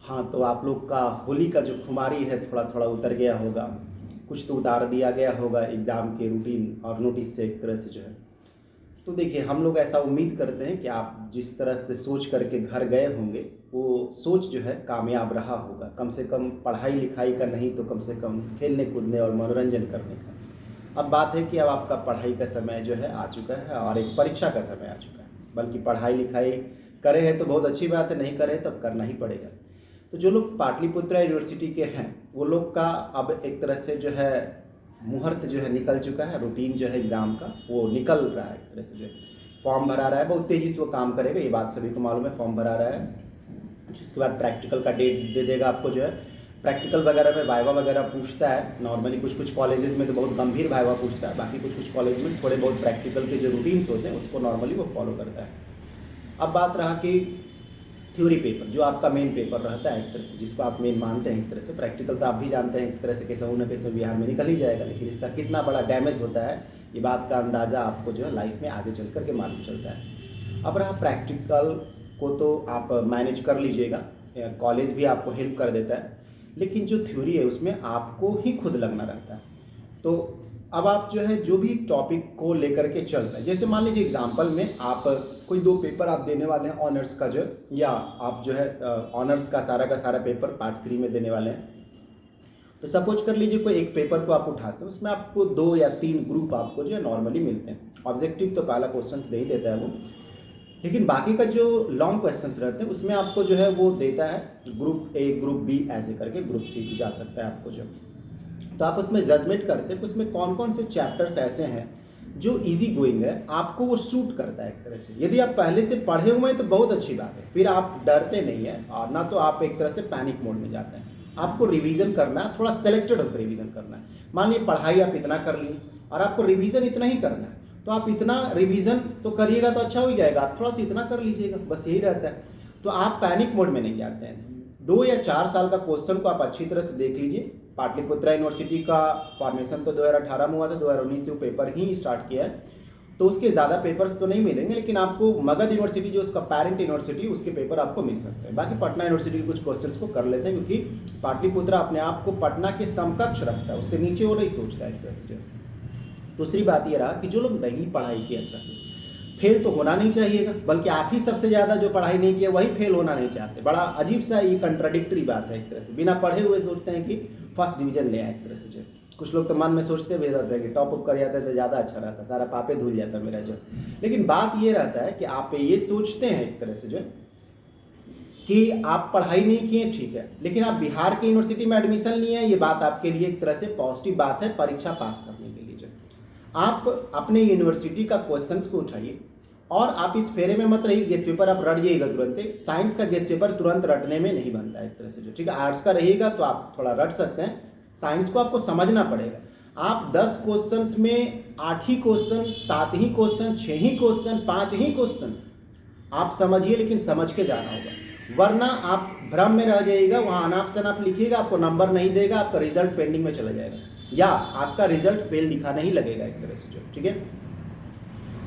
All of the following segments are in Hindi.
हाँ, तो आप लोग का होली का जो खुमारी है थोड़ा थोड़ा उतर गया होगा, कुछ तो उतार दिया गया होगा एग्ज़ाम के रूटीन और नोटिस से एक तरह से जो है। तो देखिए, हम लोग ऐसा उम्मीद करते हैं कि आप जिस तरह से सोच करके घर गए होंगे, वो सोच जो है कामयाब रहा होगा। कम से कम पढ़ाई लिखाई का नहीं तो कम से कम खेलने कूदने और मनोरंजन करने का। अब बात है कि अब आपका पढ़ाई का समय जो है आ चुका है और एक परीक्षा का समय आ चुका है। बल्कि पढ़ाई लिखाई करे हैं तो बहुत अच्छी बात है, नहीं करे तो अब करना ही पड़ेगा। तो जो लोग पाटलिपुत्रा यूनिवर्सिटी के हैं वो लोग का अब एक तरह से जो है मुहूर्त जो है निकल चुका है, रूटीन जो है एग्ज़ाम का वो निकल रहा है। एक तरह से जो है फॉर्म भरा रहा है, बहुत तेज़ी से वो काम करेगा, ये बात सभी को मालूम है। फॉर्म भरा रहा है, उसके बाद प्रैक्टिकल का डेट दे देगा आपको जो है। प्रैक्टिकल वगैरह में वाइवा वगैरह पूछता है नॉर्मली, कुछ कुछ कॉलेजेस में तो बहुत गंभीर वाइवा पूछता है, बाकी कुछ कुछ कॉलेज में थोड़े बहुत प्रैक्टिकल के जो रूटीन्स होते हैं उसको नॉर्मली वो फॉलो करता है। अब बात रहा कि थ्योरी पेपर जो आपका मेन पेपर रहता है एक तरह से, जिसको आप मेन मानते हैं एक तरह से। प्रैक्टिकल तो आप भी जानते हैं एक तरह से कैसे न कैसे बिहार में निकल ही जाएगा, लेकिन इसका कितना बड़ा डैमेज होता है ये बात का अंदाज़ा आपको जो है लाइफ में आगे चल करके मालूम चलता है। अब रहा प्रैक्टिकल को तो आप मैनेज कर लीजिएगा, कॉलेज भी आपको हेल्प कर देता है, लेकिन जो थ्योरी है उसमें आपको ही खुद लगना रहता है। तो अब आप जो है जो भी टॉपिक को लेकर के चल रहे हैं, जैसे मान लीजिए एग्जाम्पल में आप कोई 2 पेपर आप देने वाले हैं ऑनर्स का जो, या आप जो है ऑनर्स का सारा पेपर पार्ट 3 में देने वाले हैं। तो सपोज कर लीजिए कोई एक पेपर को आप उठाते हैं, उसमें आपको 2 या 3 ग्रुप आपको जो है नॉर्मली मिलते हैं। ऑब्जेक्टिव तो पहला क्वेश्चंस दे ही देता है वो, लेकिन बाकी का जो लॉन्ग क्वेश्चंस रहते हैं उसमें आपको जो है वो देता है ग्रुप ए ग्रुप बी ऐसे करके ग्रुप सी भी जा सकता है आपको जो। तो आप उसमें जजमेंट करते हैं कि उसमें कौन कौन से चैप्टर्स ऐसे हैं जो इजी गोइंग है, आपको वो सूट करता है एक तरह से। यदि आप पहले से पढ़े हुए हैं तो बहुत अच्छी बात है, फिर आप डरते नहीं हैं और ना तो आप एक तरह से पैनिक मोड में जाते हैं। आपको रिवीजन करना है, थोड़ा सेलेक्टेड होकर रिवीजन करना है। मान लीजिए पढ़ाई आप इतना कर लिए और आपको रिवीजन इतना ही करना है, तो आप इतना रिवीजन तो करिएगा तो अच्छा हो जाएगा, आप थोड़ा सा इतना कर लीजिएगा, बस यही रहता है। तो आप पैनिक मोड में नहीं जाते हैं। 2 या 4 साल का क्वेश्चन को आप अच्छी तरह से देख लीजिए। पाटलिपुत्रा यूनिवर्सिटी का फॉर्मेशन तो 2018 में हुआ था, 2019 से वो पेपर ही स्टार्ट किया है, तो उसके ज़्यादा पेपर्स तो नहीं मिलेंगे, लेकिन आपको मगध यूनिवर्सिटी जो उसका पेरेंट यूनिवर्सिटी उसके पेपर आपको मिल सकते हैं। बाकी पटना यूनिवर्सिटी के कुछ क्वेश्चंस को कर लेते हैं, क्योंकि पाटलिपुत्रा अपने आप को पटना के समकक्ष रखता है, उससे नीचे वो नहीं सोचता है एक तरह से। दूसरी बात ये रहा कि जो लोग नहीं पढ़ाई की अच्छा से, फेल तो होना नहीं चाहिएगा, बल्कि आप ही सबसे ज़्यादा जो पढ़ाई नहीं किया वही फेल होना नहीं चाहते। बड़ा अजीब सा ये कंट्राडिक्टरी बात है एक तरह से। बिना पढ़े हुए सोचते हैं कि फर्स्ट डिवीजन ले आए एक तरह से जो। कुछ लोग तो मन में सोचते भी रहते हैं कि टॉप अप कर जाता है तो ज़्यादा अच्छा रहता, सारा पापे धुल जाता मेरा जो। लेकिन बात ये रहता है कि आप ये सोचते हैं एक तरह से जो कि आप पढ़ाई नहीं किए, ठीक है, लेकिन आप बिहार की यूनिवर्सिटी में एडमिशन लिए हैं, ये बात आपके लिए एक तरह से पॉजिटिव बात है परीक्षा पास करने के लिए। जो आप अपने यूनिवर्सिटी का क्वेश्चंस को उठाइए और आप इस फेरे में मत रहिए गेस्ट पेपर आप रट जाइएगा तुरंत। साइंस का गेस्ट पेपर तुरंत रटने में नहीं बनता है एक तरह से जो, ठीक है। आर्ट्स का रहिएगा तो आप थोड़ा रट सकते हैं, साइंस को आपको समझना पड़ेगा। आप 10 क्वेश्चंस में 8 ही क्वेश्चन, 7 ही क्वेश्चन, 6 ही क्वेश्चन, 5 ही क्वेश्चन आप समझिए, लेकिन समझ के जाना होगा, वरना आप भ्रम में रह जाइएगा। वहाँ अनाप शनाप लिखिएगा, आपको नंबर नहीं देगा, आपका रिजल्ट पेंडिंग में चला जाएगा, या आपका रिजल्ट फेल दिखाने ही लगेगा एक तरह से जो, ठीक है।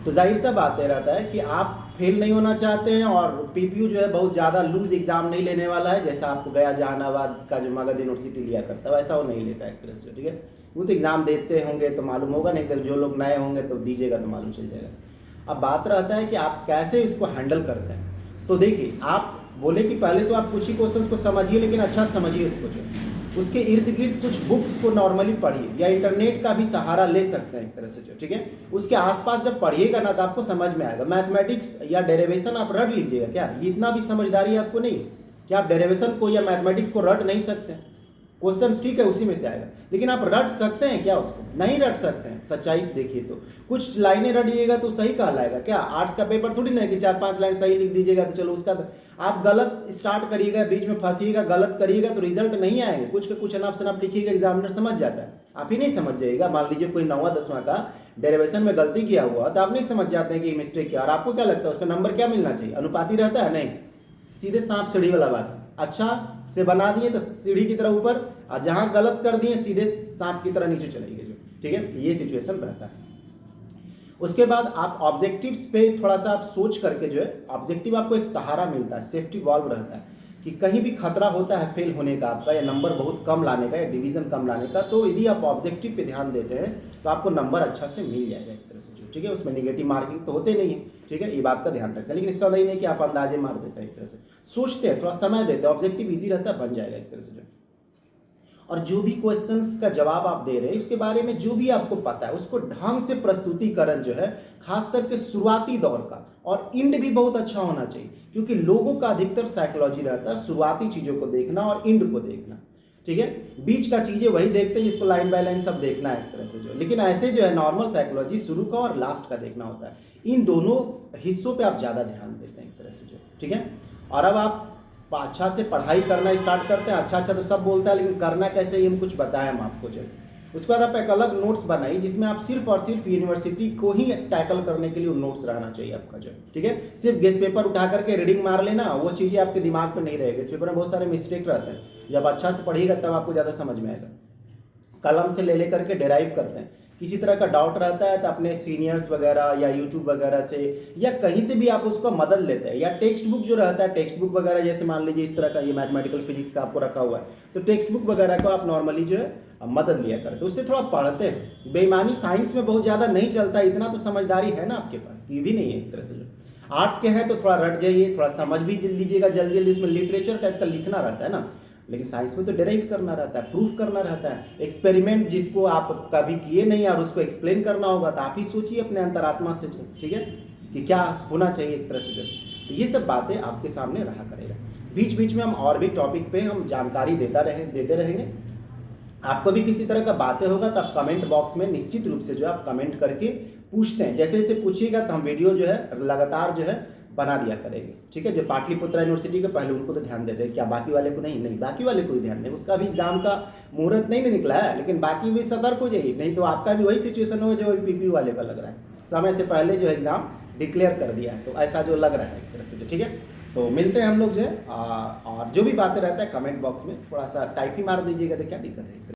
तो जाहिर सा बात यह रहता है कि आप फेल नहीं होना चाहते हैं, और पीपीयू जो है बहुत ज़्यादा लूज एग्जाम नहीं लेने वाला है, जैसा आपको गया जहानाबाद का जो मगध यूनिवर्सिटी लिया करता है वैसा वो नहीं लेता है एक तरह से, ठीक है। वो तो एग्जाम देते होंगे तो मालूम होगा, नहीं तो जो लोग नए होंगे तो दीजिएगा तो मालूम चल जाएगा। अब बात रहता है कि आप कैसे इसको हैंडल करते हैं। तो देखिए, आप बोले कि पहले तो आप कुछ ही क्वेश्चन को समझिए, लेकिन अच्छा समझिए उसको जो, उसके इर्द गिर्द कुछ बुक्स को नॉर्मली पढ़िए, या इंटरनेट का भी सहारा ले सकते हैं एक तरह से जो, ठीक है। उसके आसपास जब पढ़िएगा ना तो आपको समझ में आएगा। मैथमेटिक्स या डेरिवेशन आप रट लीजिएगा क्या, ये इतना भी समझदारी आपको नहीं है कि आप डेरिवेशन को या मैथमेटिक्स को रट नहीं सकते। क्वेश्चन ठीक है उसी में से आएगा, लेकिन आप रट सकते हैं क्या उसको, नहीं रट सकते हैं। सच्चाई से देखिए तो कुछ लाइनें रटिएगा तो सही कहलाएगा क्या। आर्ट्स का पेपर थोड़ी ना है कि 4-5 लाइन सही लिख दीजिएगा तो चलो उसका, आप गलत स्टार्ट करिएगा, बीच में फंसिएगा, गलत करिएगा तो रिजल्ट नहीं आएंगे। कुछ के कुछ अनाप शनाप लिखिएगा, एग्जामिनर समझ जाता है, आप ही नहीं समझ जाइएगा। मान लीजिए कोई 9वां 10वां का डेरिवेशन में गलती किया हुआ तो आप नहीं समझ जाते हैं कि मिस्टेक किया, और आपको क्या लगता है उसका नंबर क्या मिलना चाहिए, अनुपाती रहता है, नहीं, सीधे सांप सीढ़ी वाला बात। अच्छा से बना दिए तो सीढ़ी की तरह ऊपर, और जहां गलत कर दिए सीधे सांप की तरह नीचे चलेंगे जो, ठीक है। ये सिचुएशन रहता है। उसके बाद आप ऑब्जेक्टिव्स पे थोड़ा सा आप सोच करके जो है, ऑब्जेक्टिव आपको एक सहारा मिलता है, सेफ्टी वॉल्व रहता है कि कहीं भी खतरा होता है फेल होने का आपका, या नंबर बहुत कम लाने का, या डिवीज़न कम लाने का, तो यदि आप ऑब्जेक्टिव पे ध्यान देते हैं तो आपको नंबर अच्छा से मिल जाएगा एक तरह से जो, ठीक है। उसमें नेगेटिव मार्किंग तो होते नहीं है, ठीक है, ये बात का ध्यान रखना। लेकिन इसका मतलब ये नहीं कि आप अंदाजे मार देते हैं, एक तरह से सोचते हैं, थोड़ा समय देते हैं, ऑब्जेक्टिव ईजी रहता है, बन जाएगा एक तरह से जो। और जो भी क्वेश्चंस का जवाब आप दे रहे हैं उसके बारे में जो भी आपको पता है उसको ढंग से प्रस्तुतिकरण जो है, खास करके शुरुआती दौर का, और इंड भी बहुत अच्छा होना चाहिए, क्योंकि लोगों का अधिकतर साइकोलॉजी रहता है शुरुआती चीज़ों को देखना और इंड को देखना, ठीक है। बीच का चीज़ें वही देखते हैं जिसको लाइन बाय लाइन सब देखना है एक तरह से जो। लेकिन ऐसे जो है नॉर्मल साइकोलॉजी शुरू का और लास्ट का देखना होता है, इन दोनों हिस्सों पे आप ज़्यादा ध्यान देते हैं एक तरह से जो, ठीक है। और अब आप अच्छा से पढ़ाई करना स्टार्ट करते हैं, अच्छा अच्छा तो सब बोलता है, लेकिन करना कैसे ये हम कुछ बताएं हम आपको जो। उसके बाद आप एक अलग नोट्स बनाइए जिसमें आप सिर्फ और सिर्फ यूनिवर्सिटी को ही टैकल करने के लिए नोट्स रहना चाहिए आपका जो, ठीक है। सिर्फ गेस्ट पेपर उठा करके रीडिंग मार लेना, वो चीज़ें आपके दिमाग में नहीं रहेगी। गेस्ट पेपर में बहुत सारे मिस्टेक रहते हैं, जब अच्छा से पढ़िएगा तब आपको ज़्यादा समझ में आएगा। कलम से ले करके डेराइव करते हैं, किसी तरह का डाउट रहता है तो अपने सीनियर्स वगैरह या यूट्यूब वगैरह से या कहीं से भी आप उसको मदद लेते हैं, या टेक्स्ट बुक जो रहता है, टेक्स्ट बुक वगैरह, जैसे मान लीजिए इस तरह का ये मैथमेटिकल फिजिक्स का आपको रखा हुआ है, तो टेक्स्ट बुक वगैरह को आप नॉर्मली जो है मदद लिया करते, उससे थोड़ा पढ़ते हैं। बेईमानी साइंस में बहुत ज़्यादा नहीं चलता, इतना तो समझदारी है ना आपके पास, कि भी नहीं है एक तरह से। आर्ट्स के हैं तो थोड़ा रट जाइए, थोड़ा समझ भी लीजिएगा जल्दी जल्दी, इसमें लिटरेचर टाइप का लिखना रहता है ना। लेकिन साइंस में तो डेराइव करना रहता है, प्रूफ करना रहता है, एक्सपेरिमेंट जिसको आप कभी किए नहीं और उसको एक्सप्लेन करना होगा, तो आप ही सोचिए अपने अंतरात्मा से, ठीक है, कि क्या होना चाहिए एक तरह से। तो ये सब बातें आपके सामने रहा करेगा। बीच बीच में हम और भी टॉपिक पे हम जानकारी देते रहेंगे। आपको भी किसी तरह का बातें होगा तो आप कमेंट बॉक्स में निश्चित रूप से जो है आप कमेंट करके पूछते हैं, जैसे जैसे पूछिएगा तो हम वीडियो जो है लगातार जो है बना दिया करेंगे, ठीक है। जो पाटलिपुत्र यूनिवर्सिटी के पहले उनको तो ध्यान देते हैं, क्या बाकी वाले को नहीं बाकी वाले को ही ध्यान दें, उसका भी एग्जाम का मुहूर्त नहीं निकला है, लेकिन बाकी भी सतर्क हो जाइए, नहीं तो आपका भी वही सिचुएशन होगा जो पीपी वाले का लग रहा है, समय से पहले जो एग्जाम डिक्लेयर कर दिया है, तो ऐसा जो लग रहा है एक तरह से, ठीक है। तो मिलते हैं हम लोग जो है, और जो भी बातें रहता है कमेंट बॉक्स में थोड़ा सा टाइप ही मार दीजिएगा, तो क्या दिक्कत है।